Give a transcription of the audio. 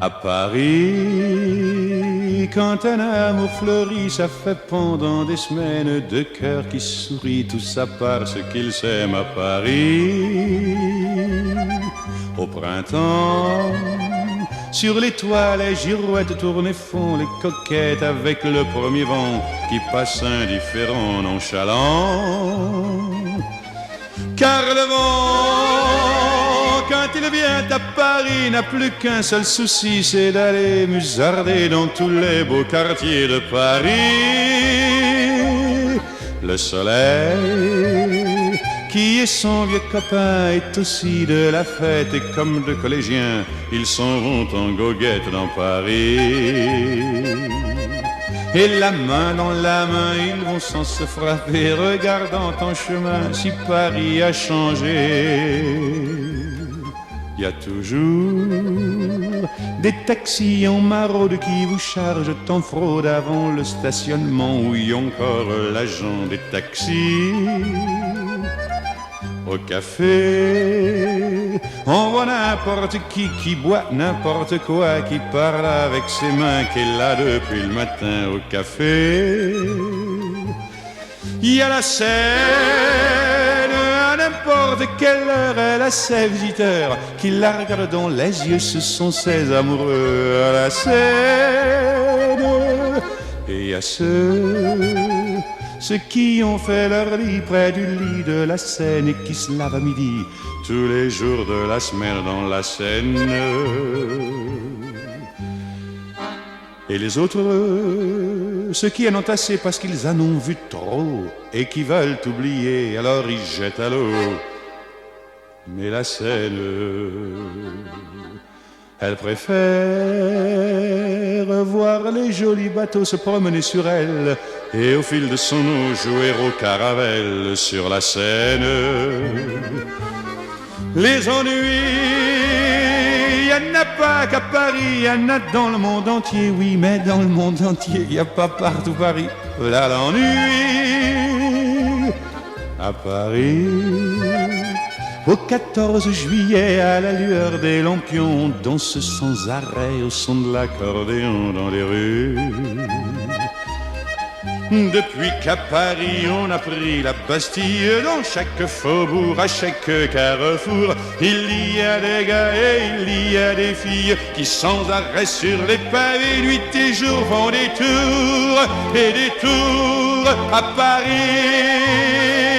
À Paris, quand un amour fleurit, ça fait pendant des semaines deux cœurs qui sourient, tout ça parce qu'ils s'aiment à Paris. Au printemps, sur les toits, les girouettes tournent et font les coquettes avec le premier vent qui passe indifférent, nonchalant. Car le vent, quand il vient à Paris, n'a plus qu'un seul souci, c'est d'aller musarder dans tous les beaux quartiers de Paris. Le soleil, qui est son vieux copain, est aussi de la fête, et comme deux collégiens, ils s'en vont en goguette dans Paris. Et la main dans la main, ils vont sans se frapper, regardant en chemin si Paris a changé. Il y a toujours des taxis en maraude qui vous chargent en fraude avant le stationnement, où y a encore l'agent des taxis. Au café, on voit n'importe qui boit n'importe quoi, qui parle avec ses mains, qui est là depuis le matin au café. Il y a la scène, à n'importe quelle heure, elle a ses visiteurs qui la regardent dans les yeux, ce sont ses amoureux à la scène. Et il y a ceux qui ont fait leur lit près du lit de la Seine et qui se lavent à midi tous les jours de la semaine dans la Seine. Et les autres, ceux qui en ont assez parce qu'ils en ont vu trop et qui veulent oublier, alors ils jettent à l'eau. Mais la Seine, elle préfère voir les jolis bateaux se promener sur elle et au fil de son eau jouer au caravelle sur la Seine. Les ennuis, y en a pas qu'à Paris, y en a dans le monde entier, oui, mais dans le monde entier, y a pas partout Paris. Là l'ennui, à Paris. Au 14 juillet, à la lueur des lampions, on danse sans arrêt au son de l'accordéon dans les rues. Depuis qu'à Paris on a pris la Bastille, dans chaque faubourg, à chaque carrefour, il y a des gars et il y a des filles qui sans arrêt sur les pavés, nuit et jour, font des tours et des tours à Paris.